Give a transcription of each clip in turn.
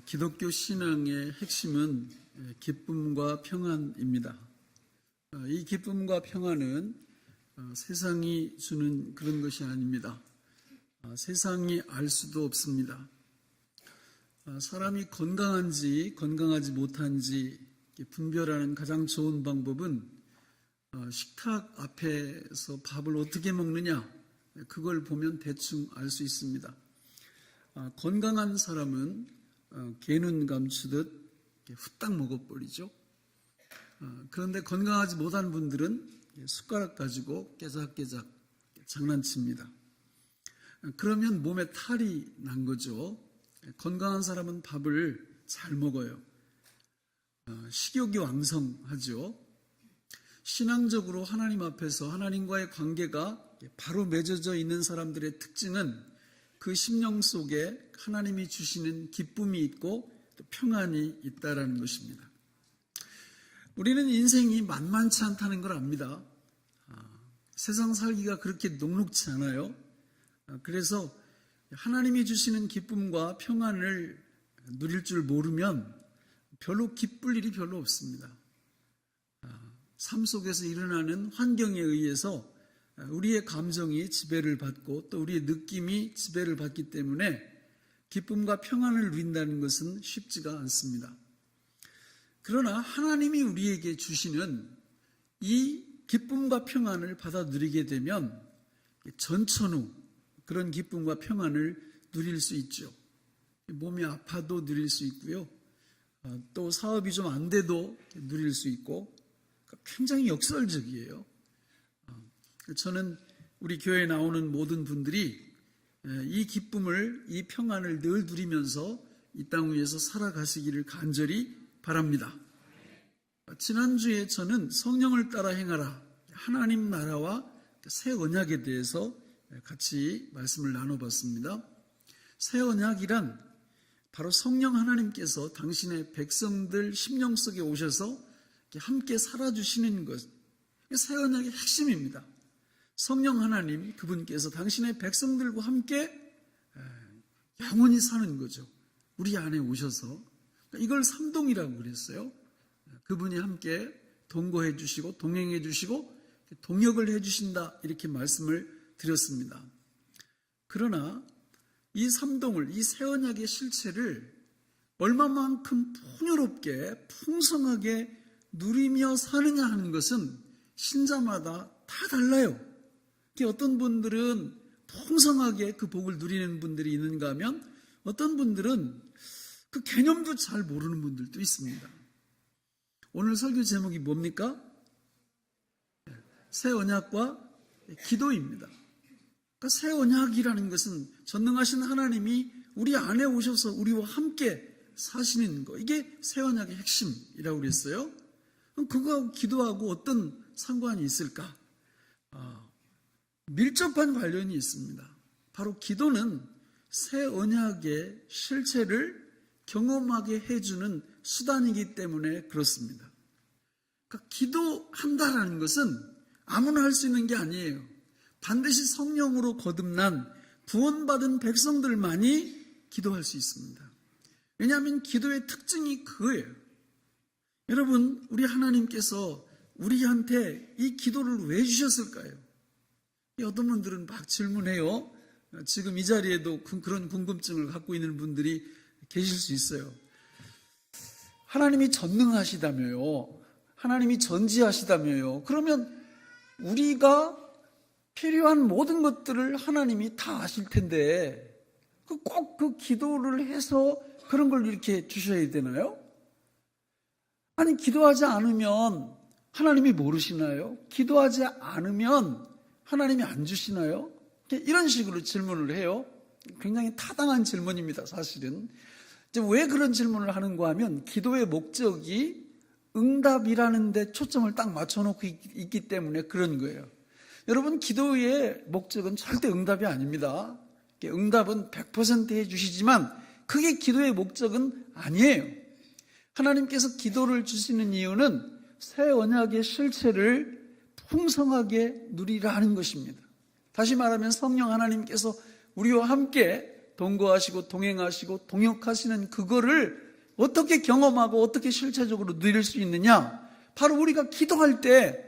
기독교 신앙의 핵심은 기쁨과 평안입니다. 이 기쁨과 평안은 세상이 주는 그런 것이 아닙니다. 세상이 알 수도 없습니다. 사람이 건강한지 건강하지 못한지 분별하는 가장 좋은 방법은 식탁 앞에서 밥을 어떻게 먹느냐, 그걸 보면 대충 알 수 있습니다. 건강한 사람은 개눈 감추듯 후딱 먹어버리죠. 그런데 건강하지 못한 분들은 숟가락 가지고 깨작깨작 장난칩니다. 그러면 몸에 탈이 난 거죠. 건강한 사람은 밥을 잘 먹어요. 식욕이 왕성하죠. 신앙적으로 하나님 앞에서 하나님과의 관계가 바로 맺어져 있는 사람들의 특징은 그 심령 속에 하나님이 주시는 기쁨이 있고 또 평안이 있다라는 것입니다. 우리는 인생이 만만치 않다는 걸 압니다. 세상 살기가 그렇게 녹록지 않아요. 그래서 하나님이 주시는 기쁨과 평안을 누릴 줄 모르면 별로 기쁠 일이 별로 없습니다. 삶 속에서 일어나는 환경에 의해서 우리의 감정이 지배를 받고 또 우리의 느낌이 지배를 받기 때문에 기쁨과 평안을 누린다는 것은 쉽지가 않습니다. 그러나 하나님이 우리에게 주시는 이 기쁨과 평안을 받아 누리게 되면 전천후 그런 기쁨과 평안을 누릴 수 있죠. 몸이 아파도 누릴 수 있고요. 또 사업이 좀 안 돼도 누릴 수 있고 굉장히 역설적이에요. 저는 우리 교회에 나오는 모든 분들이 이 기쁨을, 이 평안을 늘 누리면서 이 땅 위에서 살아가시기를 간절히 바랍니다. 지난주에 저는 성령을 따라 행하라, 하나님 나라와 새 언약에 대해서 같이 말씀을 나눠봤습니다. 새 언약이란 바로 성령 하나님께서 당신의 백성들 심령 속에 오셔서 함께 살아주시는 것, 새 언약의 핵심입니다. 성령 하나님, 그분께서 당신의 백성들과 함께 영원히 사는 거죠. 우리 안에 오셔서. 이걸 삼동이라고 그랬어요. 그분이 함께 동거해 주시고 동행해 주시고 동역을 해 주신다, 이렇게 말씀을 드렸습니다. 그러나 이 삼동을, 이 새 언약의 실체를 얼마만큼 풍요롭게 풍성하게 누리며 사느냐 하는 것은 신자마다 다 달라요. 어떤 분들은 풍성하게 그 복을 누리는 분들이 있는가 하면 어떤 분들은 그 개념도 잘 모르는 분들도 있습니다. 오늘 설교 제목이 뭡니까? 새 언약과 기도입니다. 그러니까 새 언약이라는 것은 전능하신 하나님이 우리 안에 오셔서 우리와 함께 사시는 것, 이게 새 언약의 핵심이라고 그랬어요. 그럼 그거하고 기도하고 어떤 상관이 있을까? 밀접한 관련이 있습니다. 바로 기도는 새 언약의 실체를 경험하게 해주는 수단이기 때문에 그렇습니다. 그러니까 기도한다라는 것은 아무나 할 수 있는 게 아니에요. 반드시 성령으로 거듭난 구원받은 백성들만이 기도할 수 있습니다. 왜냐하면 기도의 특징이 그거예요. 여러분, 우리 하나님께서 우리한테 이 기도를 왜 주셨을까요? 어떤 분들은 막 질문해요. 지금 이 자리에도 그런 궁금증을 갖고 있는 분들이 계실 수 있어요. 하나님이 전능하시다며요. 하나님이 전지하시다며요. 그러면 우리가 필요한 모든 것들을 하나님이 다 아실 텐데 꼭 그 기도를 해서 그런 걸 이렇게 주셔야 되나요? 아니, 기도하지 않으면 하나님이 모르시나요? 기도하지 않으면 하나님이 안 주시나요? 이런 식으로 질문을 해요. 굉장히 타당한 질문입니다, 사실은. 이제 왜 그런 질문을 하는가 하면 기도의 목적이 응답이라는 데 초점을 딱 맞춰놓고 있기 때문에 그런 거예요. 여러분, 기도의 목적은 절대 응답이 아닙니다. 응답은 100% 해주시지만 그게 기도의 목적은 아니에요. 하나님께서 기도를 주시는 이유는 새 언약의 실체를 풍성하게 누리라 하는 것입니다. 다시 말하면 성령 하나님께서 우리와 함께 동거하시고 동행하시고 동역하시는 그거를 어떻게 경험하고 어떻게 실체적으로 누릴 수 있느냐? 바로 우리가 기도할 때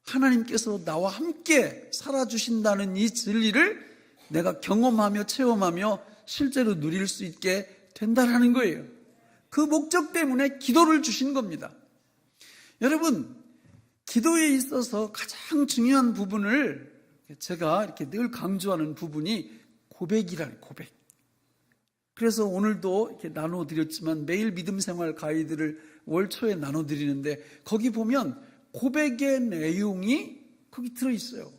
하나님께서 나와 함께 살아주신다는 이 진리를 내가 경험하며 체험하며 실제로 누릴 수 있게 된다라는 거예요. 그 목적 때문에 기도를 주신 겁니다. 여러분, 기도에 있어서 가장 중요한 부분을 제가 이렇게 늘 강조하는 부분이 고백이라는 고백. 그래서 오늘도 이렇게 나눠드렸지만 매일 믿음 생활 가이드를 월 초에 나눠드리는데 거기 보면 고백의 내용이 거기 들어있어요.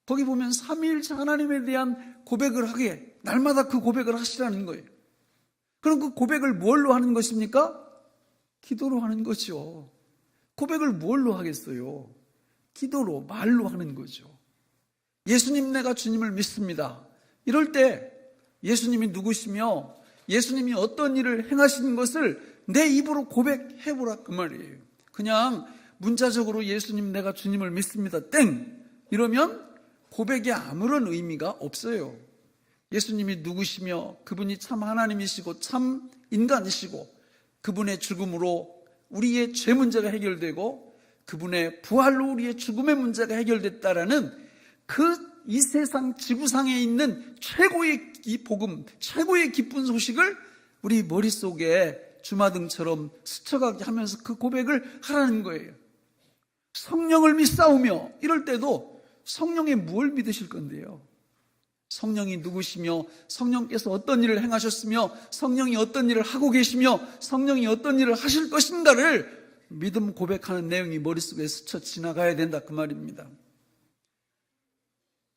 거기 보면 삼위일체 하나님에 대한 고백을 하게 날마다 그 고백을 하시라는 거예요. 그럼 그 고백을 뭘로 하는 것입니까? 기도로 하는 거죠. 고백을 뭘로 하겠어요? 기도로, 말로 하는 거죠. 예수님, 내가 주님을 믿습니다. 이럴 때 예수님이 누구시며 예수님이 어떤 일을 행하시는 것을 내 입으로 고백해보라 그 말이에요. 그냥 문자적으로 예수님, 내가 주님을 믿습니다 땡 이러면 고백에 아무런 의미가 없어요. 예수님이 누구시며 그분이 참 하나님이시고 참 인간이시고 그분의 죽음으로 우리의 죄 문제가 해결되고 그분의 부활로 우리의 죽음의 문제가 해결됐다라는 그 이 세상 지구상에 있는 최고의 이 복음, 최고의 기쁜 소식을 우리 머릿속에 주마등처럼 스쳐가게 하면서 그 고백을 하라는 거예요. 성령을 믿사오며 이럴 때도 성령에 뭘 믿으실 건데요? 성령이 누구시며 성령께서 어떤 일을 행하셨으며 성령이 어떤 일을 하고 계시며 성령이 어떤 일을 하실 것인가를 믿음 고백하는 내용이 머릿속에 스쳐 지나가야 된다 그 말입니다.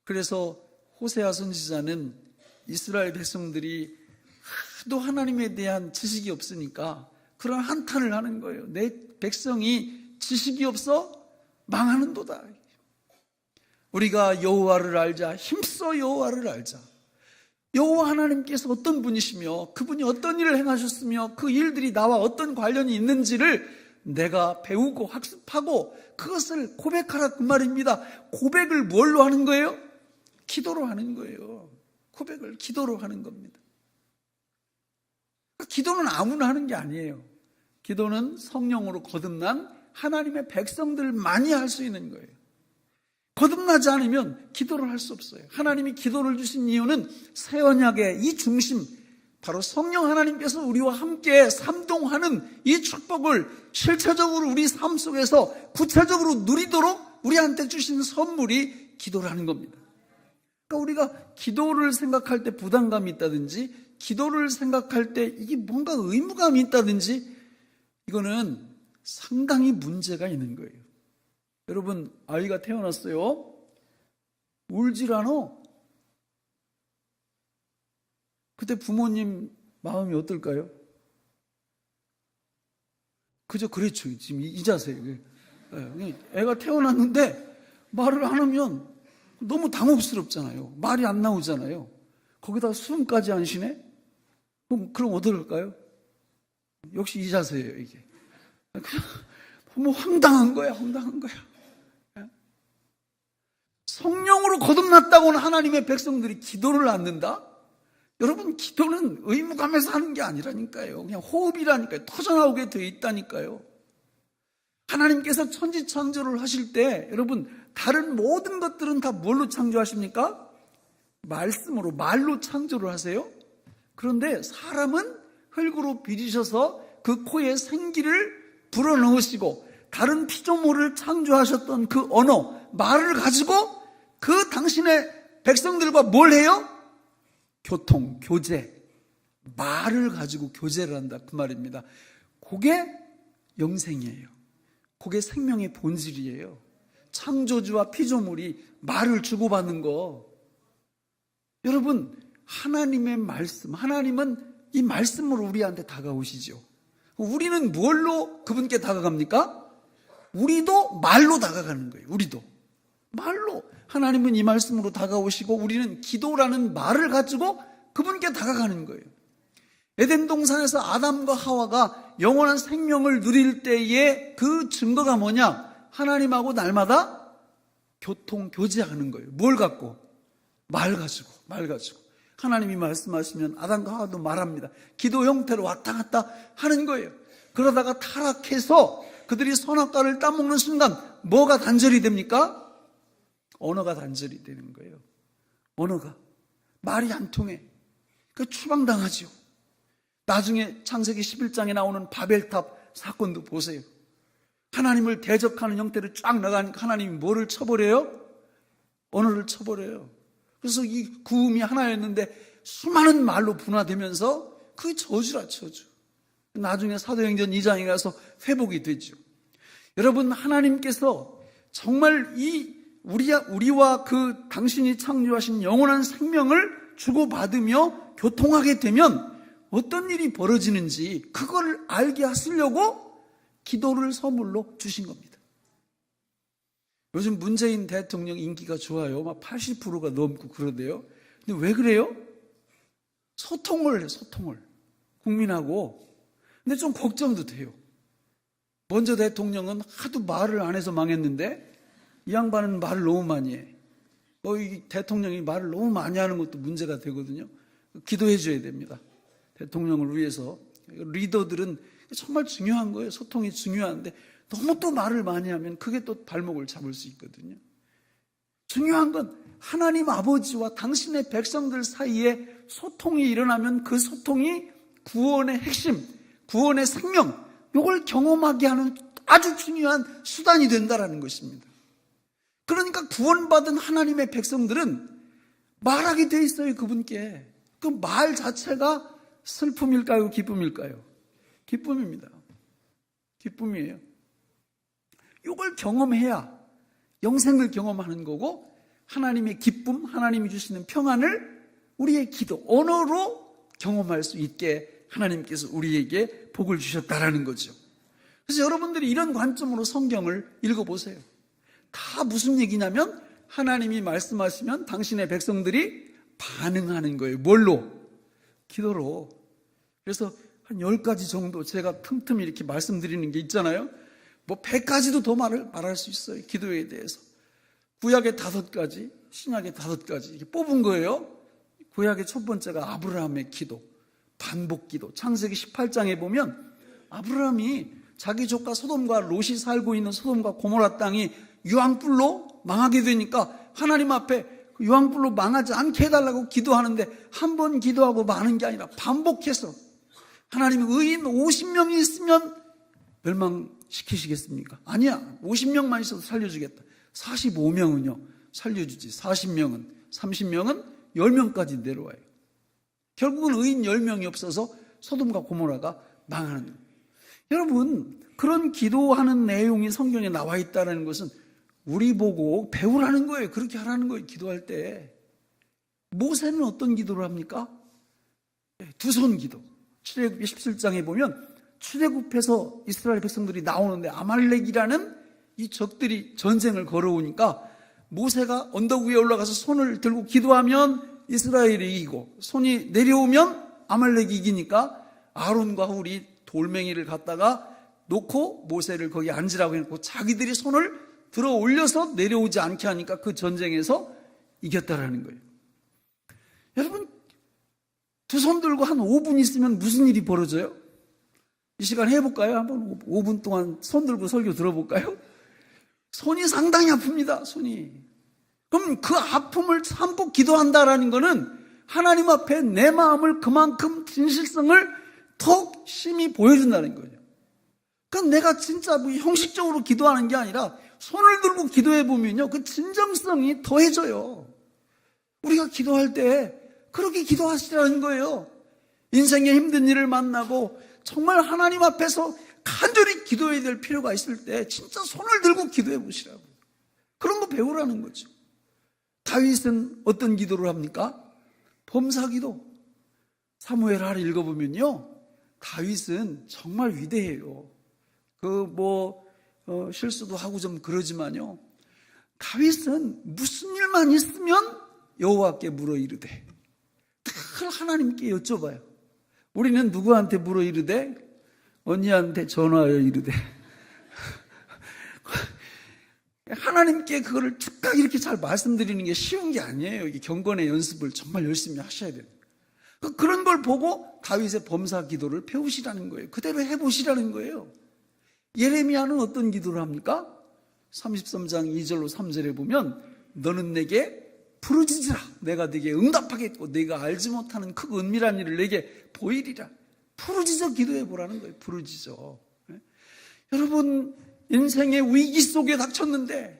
그래서 호세아 선지자는 이스라엘 백성들이 하도 하나님에 대한 지식이 없으니까 그런 한탄을 하는 거예요. 내 백성이 지식이 없어 망하는도다. 우리가 여호와를 알자, 힘써 여호와를 알자. 여호와 하나님께서 어떤 분이시며 그분이 어떤 일을 행하셨으며 그 일들이 나와 어떤 관련이 있는지를 내가 배우고 학습하고 그것을 고백하라 그 말입니다. 고백을 뭘로 하는 거예요? 기도로 하는 거예요. 고백을 기도로 하는 겁니다. 기도는 아무나 하는 게 아니에요. 기도는 성령으로 거듭난 하나님의 백성들만이 할 수 있는 거예요. 거듭나지 않으면 기도를 할 수 없어요. 하나님이 기도를 주신 이유는 새 언약의 이 중심, 바로 성령 하나님께서 우리와 함께 삼동하는 이 축복을 실체적으로 우리 삶 속에서 구체적으로 누리도록 우리한테 주신 선물이 기도라는 겁니다. 그러니까 우리가 기도를 생각할 때 부담감이 있다든지 기도를 생각할 때 이게 뭔가 의무감이 있다든지 이거는 상당히 문제가 있는 거예요. 여러분, 아이가 태어났어요. 울질 않아. 그때 부모님 마음이 어떨까요? 그저 그렇죠. 지금 이 자세예요. 애가 태어났는데 말을 안 하면 너무 당혹스럽잖아요. 말이 안 나오잖아요. 거기다 숨까지 안 쉬네? 그럼 어떨까요? 역시 이 자세예요, 이게. 그냥 너무 황당한 거야, 황당한 거야. 성령으로 거듭났다고는 하나님의 백성들이 기도를 않는다? 여러분, 기도는 의무감에서 하는 게 아니라니까요. 그냥 호흡이라니까요. 터져나오게 되어 있다니까요. 하나님께서 천지창조를 하실 때 여러분, 다른 모든 것들은 다 뭘로 창조하십니까? 말씀으로, 말로 창조를 하세요. 그런데 사람은 흙으로 빚으셔서 그 코에 생기를 불어넣으시고 다른 피조물을 창조하셨던 그 언어, 말을 가지고 그 당신의 백성들과 뭘 해요? 교통, 교제, 말을 가지고 교제를 한다 그 말입니다. 그게 영생이에요. 그게 생명의 본질이에요. 창조주와 피조물이 말을 주고받는 거. 여러분, 하나님의 말씀, 하나님은 이 말씀으로 우리한테 다가오시죠. 우리는 뭘로 그분께 다가갑니까? 우리도 말로 다가가는 거예요. 우리도 말로. 하나님은 이 말씀으로 다가오시고 우리는 기도라는 말을 가지고 그분께 다가가는 거예요. 에덴 동산에서 아담과 하와가 영원한 생명을 누릴 때의 그 증거가 뭐냐? 하나님하고 날마다 교통, 교제하는 거예요. 뭘 갖고? 말 가지고, 말 가지고. 하나님이 말씀하시면 아담과 하와도 말합니다. 기도 형태로 왔다 갔다 하는 거예요. 그러다가 타락해서 그들이 선악과를 따먹는 순간 뭐가 단절이 됩니까? 언어가 단절이 되는 거예요. 언어가. 말이 안 통해. 추방당하죠. 나중에 창세기 11장에 나오는 바벨탑 사건도 보세요. 하나님을 대적하는 형태로 쫙 나가니까 하나님이 뭐를 쳐버려요? 언어를 쳐버려요. 그래서 이 구음이 하나였는데 수많은 말로 분화되면서 그게 저주라, 저주. 나중에 사도행전 2장에 가서 회복이 되죠. 여러분, 하나님께서 정말 우리와 그 당신이 창조하신 영원한 생명을 주고받으며 교통하게 되면 어떤 일이 벌어지는지 그걸 알게 하시려고 기도를 선물로 주신 겁니다. 요즘 문재인 대통령 인기가 좋아요. 막 80%가 넘고 그러대요. 근데 왜 그래요? 소통을 해요, 소통을. 국민하고. 근데 좀 걱정도 돼요. 먼저 대통령은 하도 말을 안 해서 망했는데 이 양반은 말을 너무 많이 해. 이 대통령이 말을 너무 많이 하는 것도 문제가 되거든요. 기도해 줘야 됩니다. 대통령을 위해서. 리더들은 정말 중요한 거예요. 소통이 중요한데 너무 또 말을 많이 하면 그게 또 발목을 잡을 수 있거든요. 중요한 건 하나님 아버지와 당신의 백성들 사이에 소통이 일어나면 그 소통이 구원의 핵심, 구원의 생명, 이걸 경험하게 하는 아주 중요한 수단이 된다는 것입니다. 그러니까 구원받은 하나님의 백성들은 말하게 돼 있어요, 그분께. 그 말 자체가 슬픔일까요, 기쁨일까요? 기쁨입니다. 기쁨이에요. 이걸 경험해야 영생을 경험하는 거고, 하나님의 기쁨, 하나님이 주시는 평안을 우리의 기도, 언어로 경험할 수 있게 하나님께서 우리에게 복을 주셨다라는 거죠. 그래서 여러분들이 이런 관점으로 성경을 읽어보세요. 다 무슨 얘기냐면 하나님이 말씀하시면 당신의 백성들이 반응하는 거예요. 뭘로? 기도로. 그래서 한 10가지 정도 제가 틈틈이 이렇게 말씀드리는 게 있잖아요. 뭐 100가지도 더 말할 수 있어요. 기도에 대해서. 구약의 5가지, 신약의 5가지 이렇게 뽑은 거예요. 구약의 첫 번째가 아브라함의 기도, 반복 기도. 창세기 18장에 보면 아브라함이 자기 조카 소돔과 롯이 살고 있는 소돔과 고모라 땅이 유황불로 망하게 되니까 하나님 앞에 유황불로 망하지 않게 해달라고 기도하는데 한 번 기도하고 마는 게 아니라 반복해서 하나님이 의인 50명이 있으면 멸망시키시겠습니까? 아니야. 50명만 있어도 살려주겠다. 45명은요 살려주지. 40명은 30명은 10명까지 내려와요. 결국은 의인 10명이 없어서 소돔과 고모라가 망하는 거예요. 여러분, 그런 기도하는 내용이 성경에 나와 있다는 것은 우리 보고 배우라는 거예요. 그렇게 하라는 거예요. 기도할 때. 모세는 어떤 기도를 합니까? 두 손 기도. 출애굽기 17장에 보면 출애굽해서 이스라엘 백성들이 나오는데 아말렉이라는 이 적들이 전쟁을 걸어오니까 모세가 언덕 위에 올라가서 손을 들고 기도하면 이스라엘이 이기고 손이 내려오면 아말렉이 이기니까 아론과 훌이 돌멩이를 갖다가 놓고 모세를 거기 앉으라고 해놓고 자기들이 손을 들어 올려서 내려오지 않게 하니까 그 전쟁에서 이겼다라는 거예요. 여러분, 두 손 들고 한 5분 있으면 무슨 일이 벌어져요? 이 시간 해볼까요? 한번 5분 동안 손 들고 설교 들어볼까요? 손이 상당히 아픕니다. 손이. 그럼 그 아픔을 참고 기도한다라는 거는 하나님 앞에 내 마음을 그만큼 진실성을 더 심히 보여준다는 거예요. 그럼 내가 진짜 뭐 형식적으로 기도하는 게 아니라 손을 들고 기도해 보면요, 그 진정성이 더해져요. 우리가 기도할 때 그렇게 기도하시라는 거예요. 인생의 힘든 일을 만나고 정말 하나님 앞에서 간절히 기도해야 될 필요가 있을 때 진짜 손을 들고 기도해 보시라고. 그런 거 배우라는 거죠. 다윗은 어떤 기도를 합니까? 범사기도. 사무엘하를 읽어보면요, 다윗은 정말 위대해요. 실수도 하고 좀 그러지만요, 다윗은 무슨 일만 있으면 여호와께 물어 이르되, 늘 하나님께 여쭤봐요. 우리는 누구한테 물어 이르되? 언니한테 전화하여 이르되. 하나님께 그거를 즉각 이렇게 잘 말씀드리는 게 쉬운 게 아니에요. 이 경건의 연습을 정말 열심히 하셔야 돼요. 그런 걸 보고 다윗의 범사 기도를 배우시라는 거예요. 그대로 해보시라는 거예요. 예레미야는 어떤 기도를 합니까? 33장 2절로 3절에 보면 너는 내게 부르짖으라. 내가 네게 응답하겠고 네가 알지 못하는 크고 은밀한 일을 내게 보이리라. 부르짖어 기도해 보라는 거예요. 부르짖어. 여러분 인생의 위기 속에 닥쳤는데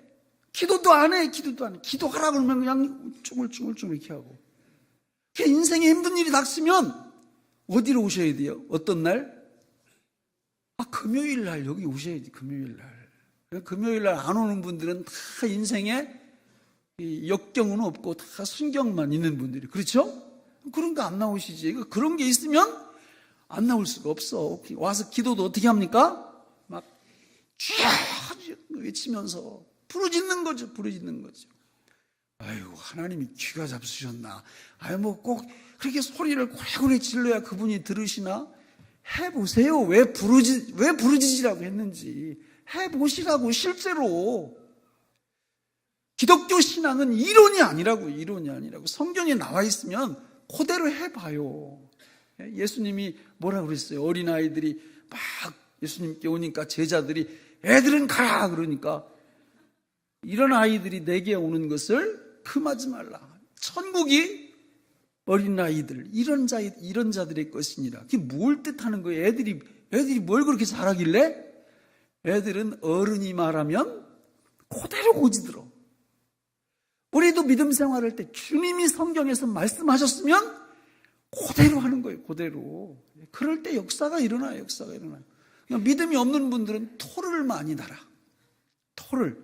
기도도 안 해. 기도하라 그러면 그냥 쭈글쭈글 이렇게 하고. 인생에 힘든 일이 닥치면 어디로 오셔야 돼요? 어떤 날? 금요일 날 여기 오셔야지. 금요일 날. 금요일 날 안 오는 분들은 다 인생에 역경은 없고 다 순경만 있는 분들이, 그렇죠? 그런 거 안 나오시지. 그런 게 있으면 안 나올 수가 없어. 와서 기도도 어떻게 합니까? 막 쫙 외치면서 부르짖는 거죠. 아이고, 하나님이 귀가 잡수셨나? 뭐 꼭 그렇게 소리를 고래고래 질러야 그분이 들으시나? 해보세요. 왜 부르짖으라고 했는지 해보시라고. 실제로 기독교 신앙은 이론이 아니라고. 성경에 나와 있으면 그대로 해봐요. 예수님이 뭐라 그랬어요? 어린아이들이 막 예수님께 오니까 제자들이 애들은 가라 그러니까 이런 아이들이 내게 오는 것을 금하지 말라. 천국이 어린아이들 이런 자들의 것이니라. 그게 뭘 뜻하는 거예요? 애들이 뭘 그렇게 잘하길래? 애들은 어른이 말하면 그대로 고지들어. 우리도 믿음 생활할 때 주님이 성경에서 말씀하셨으면 그대로 하는 거예요. 그대로. 그럴 때 역사가 일어나요. 그냥 믿음이 없는 분들은 토를 많이 달아. 토를.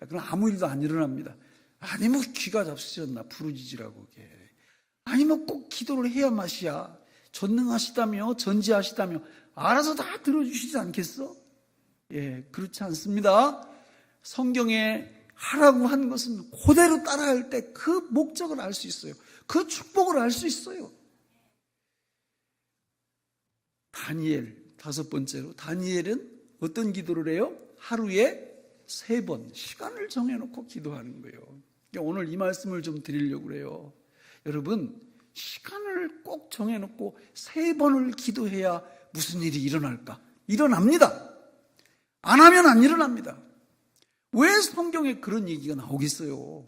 그럼 아무 일도 안 일어납니다. 아니 뭐 귀가 잡수셨나? 부르짖으라고. 아니 뭐 꼭 기도를 해야 맛이야. 전능하시다며 전지하시다며 알아서 다 들어주시지 않겠어? 그렇지 않습니다. 성경에 하라고 한 것은 그대로 따라할 때 그 목적을 알 수 있어요. 그 축복을 알 수 있어요. 다니엘, 5번째로 다니엘은 어떤 기도를 해요? 하루에 3번 시간을 정해놓고 기도하는 거예요. 오늘 이 말씀을 좀 드리려고 그래요. 여러분, 시간을 꼭 정해놓고 3번을 기도해야 무슨 일이 일어날까? 일어납니다. 안 하면 안 일어납니다. 왜 성경에 그런 얘기가 나오겠어요?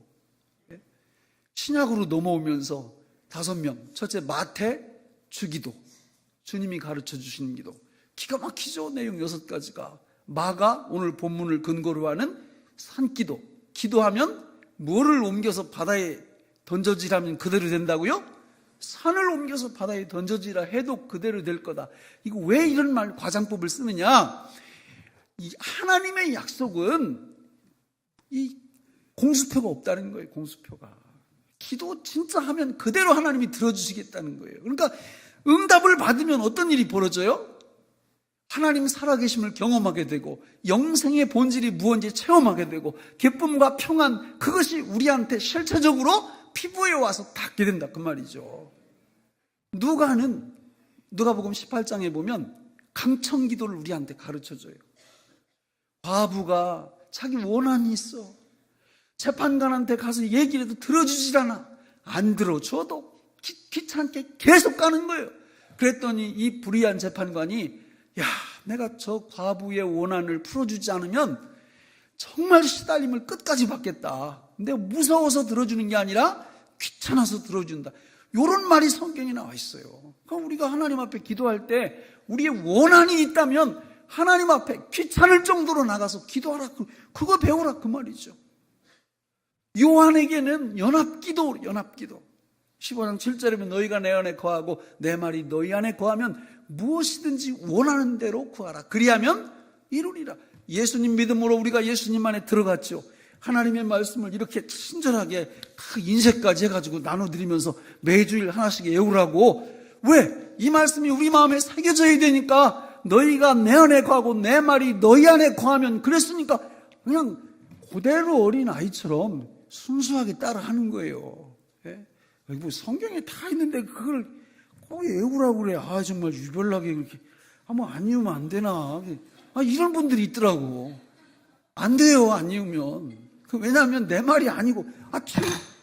신약으로 넘어오면서 5명, 첫째 마태 주기도, 주님이 가르쳐 주시는 기도, 기가 막히죠. 내용 6가지가. 마가 오늘 본문을 근거로 하는 산기도, 기도하면 뭐를 옮겨서 바다에 던져지라면 그대로 된다고요? 산을 옮겨서 바다에 던져지라 해도 그대로 될 거다. 이거 왜 이런 과장법을 쓰느냐? 이 하나님의 약속은 이 공수표가 없다는 거예요. 공수표가. 기도 진짜 하면 그대로 하나님이 들어주시겠다는 거예요. 그러니까 응답을 받으면 어떤 일이 벌어져요? 하나님 살아계심을 경험하게 되고 영생의 본질이 무언지 체험하게 되고 기쁨과 평안, 그것이 우리한테 실체적으로 피부에 와서 닿게 된다 그 말이죠. 누가복음 18장에 보면 강청기도를 우리한테 가르쳐줘요. 과부가 자기 원한이 있어. 재판관한테 가서 얘기를 해도 들어주질 않아. 안 들어줘도 귀찮게 계속 가는 거예요. 그랬더니 이 불의한 재판관이 내가 저 과부의 원한을 풀어주지 않으면 정말 시달림을 끝까지 받겠다. 근데 무서워서 들어주는 게 아니라 귀찮아서 들어준다. 이런 말이 성경에 나와 있어요. 그럼 우리가 하나님 앞에 기도할 때 우리의 원한이 있다면 하나님 앞에 귀찮을 정도로 나가서 기도하라. 그거 배우라 그 말이죠. 요한에게는 연합기도 15장 7절에 너희가 내 안에 거하고 내 말이 너희 안에 거하면 무엇이든지 원하는 대로 구하라. 그리하면 이루리라. 예수님 믿음으로 우리가 예수님 안에 들어갔죠. 하나님의 말씀을 이렇게 친절하게 다 인쇄까지 해가지고 나눠드리면서 매주일 하나씩 외우라고. 왜? 이 말씀이 우리 마음에 새겨져야 되니까. 너희가 내 안에 거하고 내 말이 너희 안에 거하면, 그랬으니까 그냥 그대로 어린 아이처럼 순수하게 따라하는 거예요. 뭐 성경에 다 있는데 그걸 꼭 외우라고 그래. 정말 유별나게 그렇게. 뭐 안 외우면 안 되나. 이런 분들이 있더라고. 안 돼요, 안 외우면. 왜냐하면 내 말이 아니고,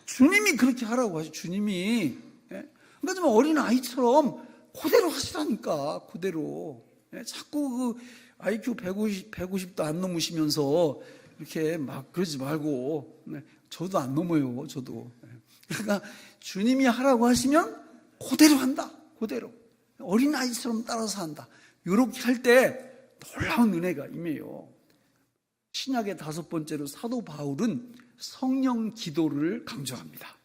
주님이 그렇게 하라고 하죠, 주님이. 그러니까 좀 어린아이처럼 그대로 하시라니까, 그대로. 자꾸 IQ 150도 안 넘으시면서 이렇게 막 그러지 말고. 저도 안 넘어요, 저도. 그러니까 주님이 하라고 하시면 그대로 한다, 그대로. 어린아이처럼 따라서 한다. 이렇게 할 때 놀라운 은혜가 임해요. 신약의 5번째로 사도 바울은 성령 기도를 강조합니다.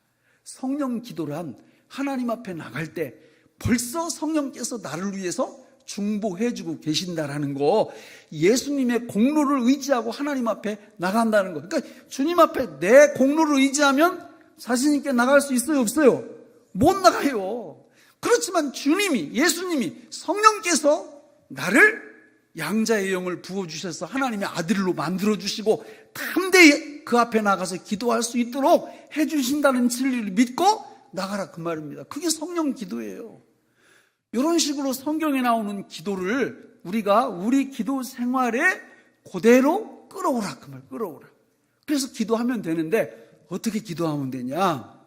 성령 기도란 하나님 앞에 나갈 때 벌써 성령께서 나를 위해서 중보해주고 계신다라는 거, 예수님의 공로를 의지하고 하나님 앞에 나간다는 거. 그러니까 주님 앞에 내 공로를 의지하면 자신 있게 나갈 수 있어요, 없어요? 못 나가요. 그렇지만 주님이, 예수님이, 성령께서 나를 양자의 영을 부어주셔서 하나님의 아들로 만들어주시고 담대히 그 앞에 나가서 기도할 수 있도록 해주신다는 진리를 믿고 나가라, 그 말입니다. 그게 성령 기도예요. 이런 식으로 성경에 나오는 기도를 우리가 우리 기도 생활에 그대로 끌어오라, 그 말, 끌어오라. 그래서 기도하면 되는데 어떻게 기도하면 되냐?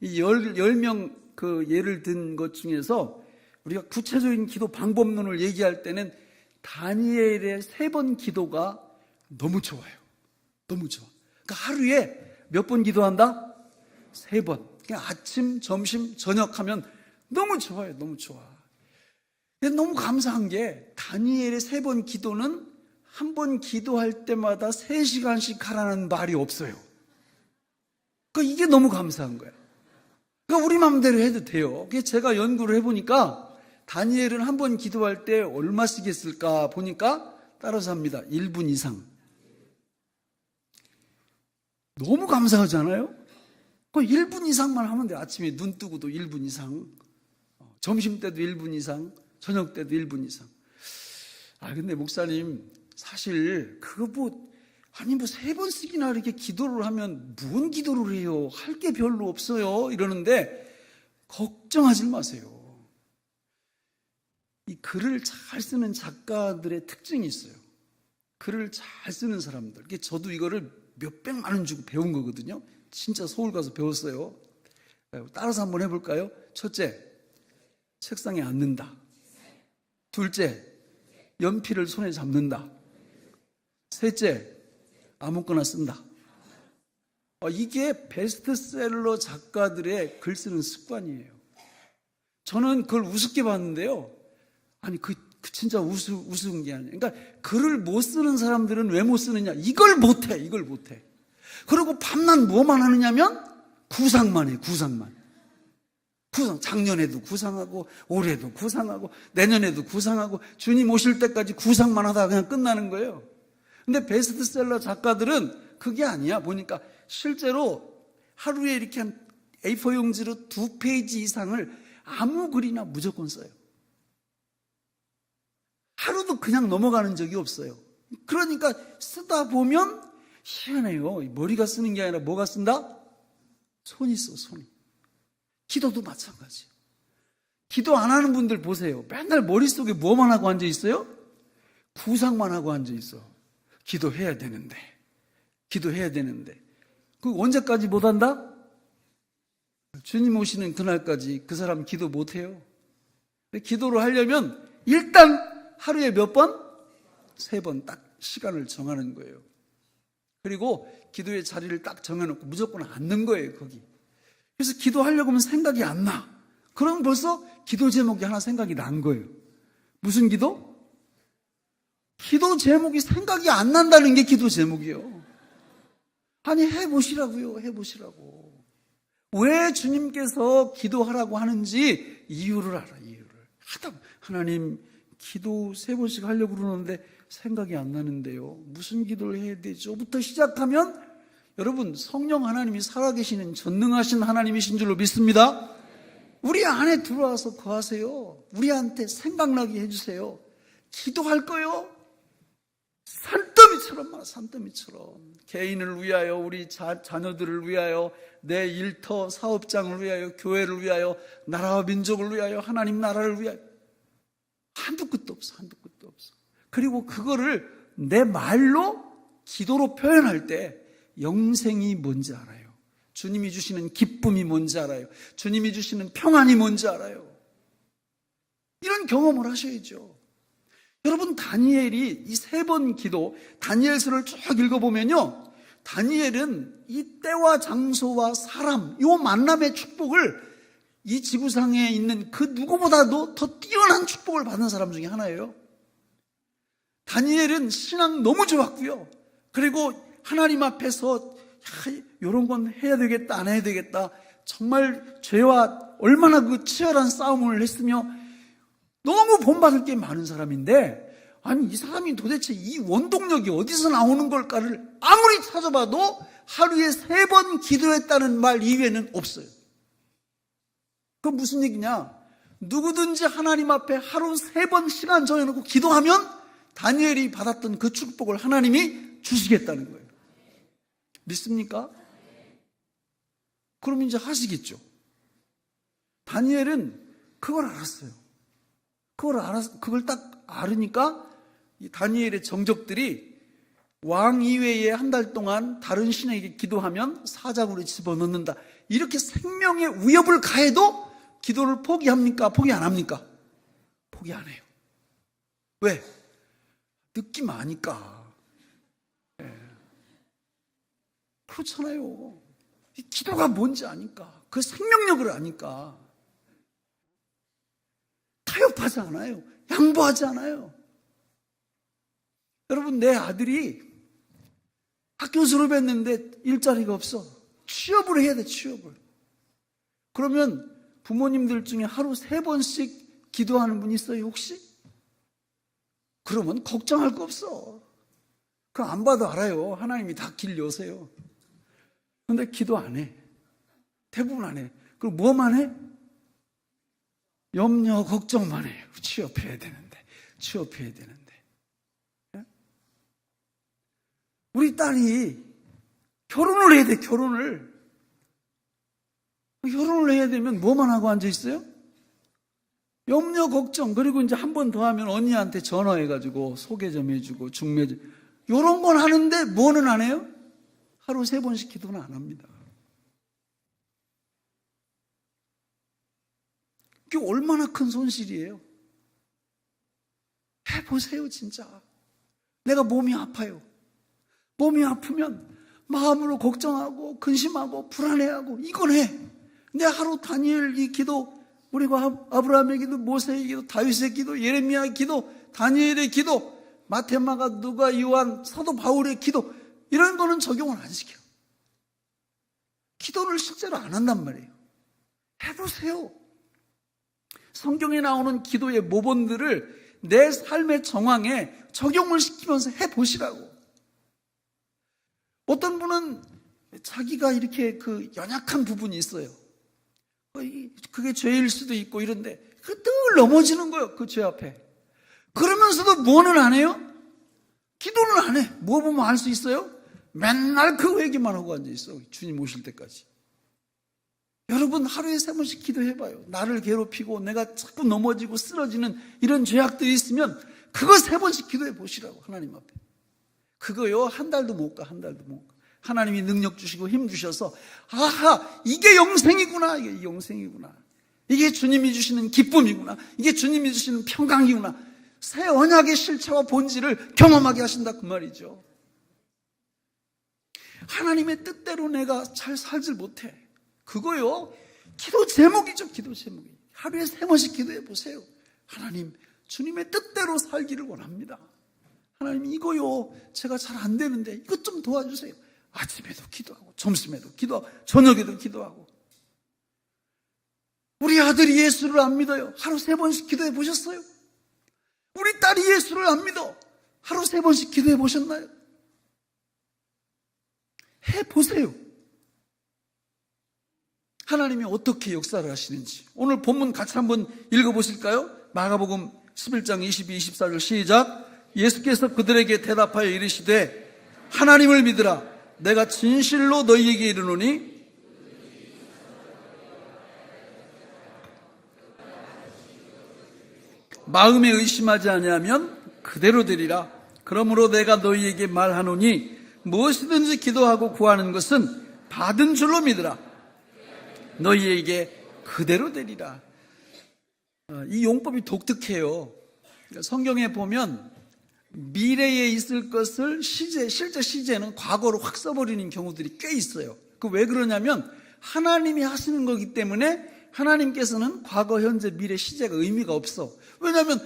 이 10명 그 예를 든 것 중에서 우리가 구체적인 기도 방법론을 얘기할 때는 다니엘의 3번 기도가 너무 좋아요. 너무 좋아. 그러니까 하루에 몇 번 기도한다? 3번. 그냥 아침, 점심, 저녁 하면 너무 좋아요. 너무 좋아. 근데 너무 감사한 게 다니엘의 3번 기도는 한 번 기도할 때마다 3시간씩 하라는 말이 없어요. 그러니까 이게 너무 감사한 거예요. 그러니까 우리 마음대로 해도 돼요. 그래서 제가 연구를 해보니까 다니엘은 한 번 기도할 때 얼마씩 했을까 보니까 따라서 합니다. 1분 이상. 너무 감사하잖아요? 그 1분 이상만 하면 돼요. 아침에 눈 뜨고도 1분 이상, 점심 때도 1분 이상, 저녁 때도 1분 이상. 근데 목사님, 사실 그거 뭐 3번씩이나 이렇게 기도를 하면 무슨 기도를 해요? 할 게 별로 없어요. 이러는데 걱정하지 마세요. 이 글을 잘 쓰는 작가들의 특징이 있어요. 글을 잘 쓰는 사람들. 저도 이거를 몇백만 원 주고 배운 거거든요. 진짜 서울 가서 배웠어요. 따라서 한번 해볼까요? 첫째, 책상에 앉는다. 둘째, 연필을 손에 잡는다. 셋째, 아무거나 쓴다. 이게 베스트셀러 작가들의 글 쓰는 습관이에요. 저는 그걸 우습게 봤는데요. 진짜 우스운 게 아니에요. 그러니까 글을 못 쓰는 사람들은 왜 못 쓰느냐? 이걸 못해. 그리고 밤낮 뭐만 하느냐면 구상만 해, 구상. 작년에도 구상하고, 올해도 구상하고, 내년에도 구상하고, 주님 오실 때까지 구상만 하다가 그냥 끝나는 거예요. 근데 베스트셀러 작가들은 그게 아니야. 보니까 실제로 하루에 이렇게 한 A4 용지로 2페이지 이상을 아무 글이나 무조건 써요. 하루도 그냥 넘어가는 적이 없어요. 그러니까 쓰다 보면 희한해요. 머리가 쓰는 게 아니라 뭐가 쓴다? 손이 써, 손이. 기도도 마찬가지예요. 기도 안 하는 분들 보세요. 맨날 머릿속에 뭐만 하고 앉아 있어요? 구상만 하고 앉아 있어. 기도해야 되는데. 그 언제까지 못 한다? 주님 오시는 그날까지 그 사람 기도 못 해요. 기도를 하려면 일단 하루에 몇 번? 3번 딱 시간을 정하는 거예요. 그리고 기도의 자리를 딱 정해놓고 무조건 앉는 거예요, 거기. 그래서 기도하려고 하면 생각이 안 나. 그럼 벌써 기도 제목이 하나 생각이 난 거예요. 무슨 기도? 기도 제목이 생각이 안 난다는 게 기도 제목이에요. 해보시라고요. 왜 주님께서 기도하라고 하는지 이유를 알아, 이유를. 하나님, 기도 3번씩 하려고 그러는데 생각이 안 나는데요. 무슨 기도를 해야 되죠? 부터 시작하면 여러분, 성령 하나님이 살아계시는 전능하신 하나님이신 줄로 믿습니다. 우리 안에 들어와서 거하세요. 우리한테 생각나게 해주세요. 기도할 거요. 산더미처럼 개인을 위하여, 우리 자녀들을 위하여, 내 일터 사업장을 위하여, 교회를 위하여, 나라와 민족을 위하여, 하나님 나라를 위하여. 한두 끝도 없어. 그리고 그거를 내 말로 기도로 표현할 때 영생이 뭔지 알아요. 주님이 주시는 기쁨이 뭔지 알아요. 주님이 주시는 평안이 뭔지 알아요. 이런 경험을 하셔야죠. 여러분, 다니엘이 이 3번 기도, 다니엘서를 쭉 읽어보면요, 다니엘은 이 때와 장소와 사람, 이 만남의 축복을 이 지구상에 있는 그 누구보다도 더 뛰어난 축복을 받는 사람 중에 하나예요. 다니엘은 신앙 너무 좋았고요. 그리고 하나님 앞에서 이런 건 해야 되겠다, 안 해야 되겠다, 정말 죄와 얼마나 그 치열한 싸움을 했으며 너무 본받을 게 많은 사람인데, 아니 이 사람이 도대체 이 원동력이 어디서 나오는 걸까를 아무리 찾아봐도 하루에 3번 기도했다는 말 이외에는 없어요. 그건 무슨 얘기냐? 누구든지 하나님 앞에 하루 3번 시간 정해놓고 기도하면 다니엘이 받았던 그 축복을 하나님이 주시겠다는 거예요. 믿습니까? 그럼 이제 하시겠죠. 다니엘은 그걸 알았어요. 그걸 딱 알으니까 이 다니엘의 정적들이 왕 이외에 한 달 동안 다른 신에게 기도하면 사자굴에 집어넣는다. 이렇게 생명의 위협을 가해도 기도를 포기합니까? 포기 안 합니까? 포기 안 해요. 왜? 느낌 아니까. 그렇잖아요. 이 기도가 뭔지 아니까. 그 생명력을 아니까. 타협하지 않아요. 양보하지 않아요. 여러분, 내 아들이 학교 졸업했는데 일자리가 없어. 취업을 해야 돼, 취업을. 그러면 부모님들 중에 하루 3번씩 기도하는 분 있어요, 혹시? 그러면 걱정할 거 없어. 그럼 안 봐도 알아요. 하나님이 다 길 여세요. 그런데 기도 안 해. 대부분 안 해. 그럼 뭐만 해? 염려, 걱정만 해요. 취업해야 되는데. 우리 딸이 결혼을 해야 돼, 결혼을 해야 되면 뭐만 하고 앉아있어요? 염려, 걱정, 그리고 이제 한 번 더 하면 언니한테 전화해가지고 소개 좀 해주고, 중매 좀, 이런 건 하는데 뭐는 안 해요? 하루 3번씩 기도는 안 합니다. 이게 얼마나 큰 손실이에요? 해보세요, 진짜. 내가 몸이 아파요. 몸이 아프면 마음으로 걱정하고 근심하고 불안해하고 이건 해. 내 하루 다니엘 이 기도, 우리가 아브라함의 기도, 모세의 기도, 다윗의 기도, 예레미야의 기도, 다니엘의 기도, 마테마가, 누가, 요한, 사도 바울의 기도, 이런 거는 적용을 안 시켜요. 기도를 실제로 안 한단 말이에요. 해보세요. 성경에 나오는 기도의 모본들을 내 삶의 정황에 적용을 시키면서 해보시라고. 어떤 분은 자기가 이렇게 그 연약한 부분이 있어요. 그게 죄일 수도 있고 이런데 늘 넘어지는 거예요, 그 죄 앞에. 그러면서도 뭐는 안 해요? 기도는 안 해. 뭐 보면 알 수 있어요? 맨날 그 얘기만 하고 앉아있어, 주님 오실 때까지. 여러분, 하루에 3번씩 기도해봐요. 나를 괴롭히고 내가 자꾸 넘어지고 쓰러지는 이런 죄악들이 있으면 그거 3번씩 기도해 보시라고, 하나님 앞에. 그거요, 한 달도 못 가. 하나님이 능력 주시고 힘 주셔서, 아하, 이게 영생이구나. 이게 영생이구나. 이게 주님이 주시는 기쁨이구나. 이게 주님이 주시는 평강이구나. 새 언약의 실체와 본질을 경험하게 하신다, 그 말이죠. 하나님의 뜻대로 내가 잘 살질 못해. 그거요, 기도 제목이죠, 기도 제목이. 하루에 3번씩 기도해 보세요. 하나님, 주님의 뜻대로 살기를 원합니다. 하나님, 이거요, 제가 잘 안 되는데 이것 좀 도와주세요. 아침에도 기도하고, 점심에도 기도하고, 저녁에도 기도하고. 우리 아들이 예수를 안 믿어요. 하루 3번씩 기도해 보셨어요? 우리 딸이 예수를 안 믿어. 하루 3번씩 기도해 보셨나요? 해보세요. 하나님이 어떻게 역사를 하시는지. 오늘 본문 같이 한번 읽어보실까요? 마가복음 11장 22, 24절 시작. 예수께서 그들에게 대답하여 이르시되 하나님을 믿으라. 내가 진실로 너희에게 이르노니 마음에 의심하지 아니하면 그대로 되리라. 그러므로 내가 너희에게 말하노니 무엇이든지 기도하고 구하는 것은 받은 줄로 믿으라. 너희에게 그대로 되리라. 이 용법이 독특해요. 성경에 보면 미래에 있을 것을 실제 시제는 과거로 확 써버리는 경우들이 꽤 있어요. 그 왜 그러냐면 하나님이 하시는 거기 때문에 하나님께서는 과거, 현재, 미래, 시제가 의미가 없어. 왜냐하면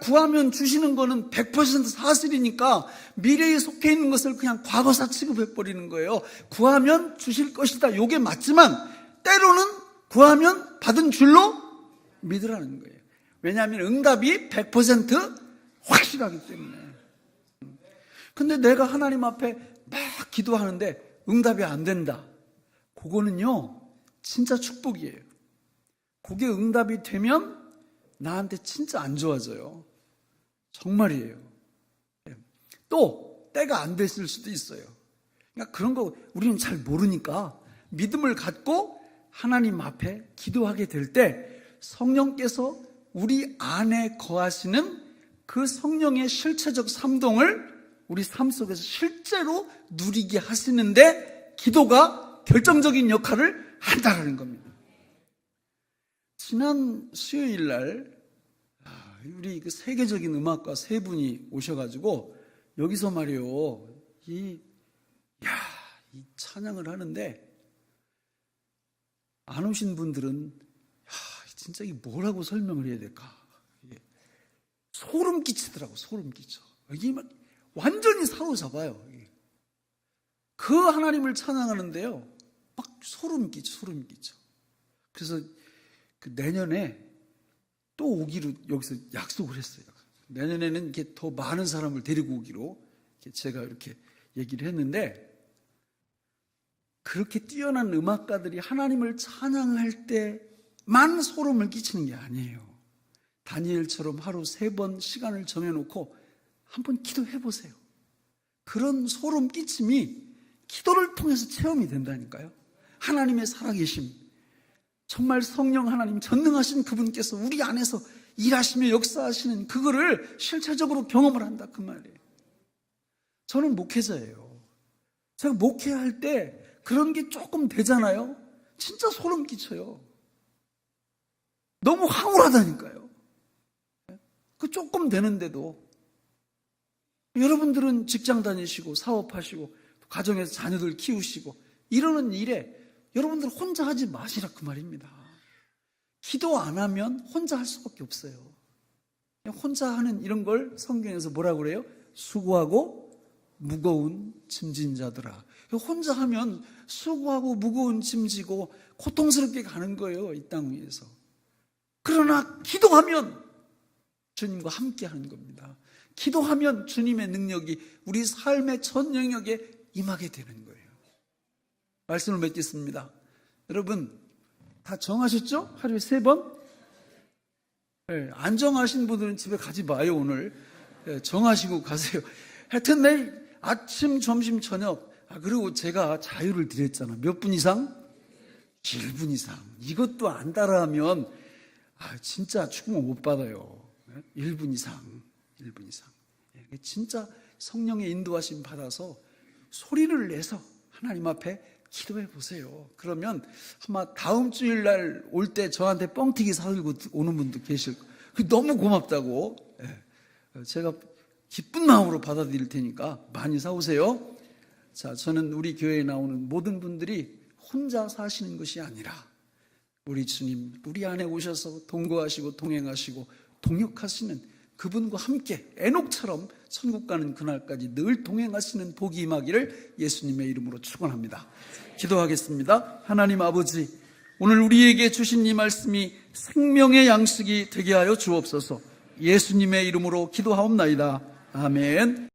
구하면 주시는 거는 100% 사실이니까 미래에 속해 있는 것을 그냥 과거사 취급해버리는 거예요. 구하면 주실 것이다. 이게 맞지만 때로는 구하면 받은 줄로 믿으라는 거예요. 왜냐하면 응답이 100% 확실하기 때문에. 근데 내가 하나님 앞에 막 기도하는데 응답이 안 된다. 그거는요, 진짜 축복이에요. 그게 응답이 되면 나한테 진짜 안 좋아져요. 정말이에요. 또 때가 안 됐을 수도 있어요. 그러니까 그런 거 우리는 잘 모르니까 믿음을 갖고 하나님 앞에 기도하게 될 때 성령께서 우리 안에 거하시는 그 성령의 실체적 삼동을 우리 삶 속에서 실제로 누리게 하시는데 기도가 결정적인 역할을 한다는 겁니다. 지난 수요일 날 우리 그 세계적인 음악가 세 분이 오셔가지고 여기서 말이요, 이 찬양을 하는데 안 오신 분들은 진짜 이게 뭐라고 설명을 해야 될까? 소름 끼치더라고. 소름 끼쳐. 이게 막 완전히 사로잡아요. 그 하나님을 찬양하는데요, 막 소름 끼쳐. 그래서 그 내년에 또 오기로 여기서 약속을 했어요. 내년에는 이렇게 더 많은 사람을 데리고 오기로 제가 이렇게 얘기를 했는데, 그렇게 뛰어난 음악가들이 하나님을 찬양할 때만 소름을 끼치는 게 아니에요. 다니엘처럼 하루 3번 시간을 정해놓고 한번 기도해 보세요. 그런 소름 끼침이 기도를 통해서 체험이 된다니까요. 하나님의 살아계심, 정말 성령 하나님 전능하신 그분께서 우리 안에서 일하시며 역사하시는 그거를 실체적으로 경험을 한다, 그 말이에요. 저는 목회자예요. 제가 목회할 때 그런 게 조금 되잖아요. 진짜 소름 끼쳐요. 너무 황홀하다니까요. 그 조금 되는데도. 여러분들은 직장 다니시고 사업하시고 가정에서 자녀들 키우시고 이러는 일에 여러분들 혼자 하지 마시라, 그 말입니다. 기도 안 하면 혼자 할 수밖에 없어요. 혼자 하는 이런 걸 성경에서 뭐라고 그래요? 수고하고 무거운 짐진 자들아. 혼자 하면 수고하고 무거운 짐지고 고통스럽게 가는 거예요, 이 땅 위에서. 그러나 기도하면 주님과 함께 하는 겁니다. 기도하면 주님의 능력이 우리 삶의 전 영역에 임하게 되는 거예요. 말씀을 맺겠습니다. 여러분 다 정하셨죠? 하루에 3번? 네, 안 정하신 분들은 집에 가지 마요. 오늘 정하시고 가세요. 하여튼 내일 아침, 점심, 저녁, 그리고 제가 자유를 드렸잖아. 몇 분 이상? 1분 이상. 이것도 안 따라하면 진짜 축복 못 받아요. 1분 이상. 1분 이상. 진짜 성령의 인도하심 받아서 소리를 내서 하나님 앞에 기도해 보세요. 그러면 아마 다음 주일날 올 때 저한테 뻥튀기 사들고 오는 분도 계실 거예요. 너무 고맙다고. 제가 기쁜 마음으로 받아들일 테니까 많이 사오세요. 자, 저는 우리 교회에 나오는 모든 분들이 혼자 사시는 것이 아니라 우리 주님, 우리 안에 오셔서 동거하시고 동행하시고 동역하시는 그분과 함께 에녹처럼 천국 가는 그날까지 늘 동행하시는 복이 임하기를 예수님의 이름으로 축원합니다. 기도하겠습니다. 하나님 아버지, 오늘 우리에게 주신 이 말씀이 생명의 양식이 되게 하여 주옵소서. 예수님의 이름으로 기도하옵나이다. 아멘.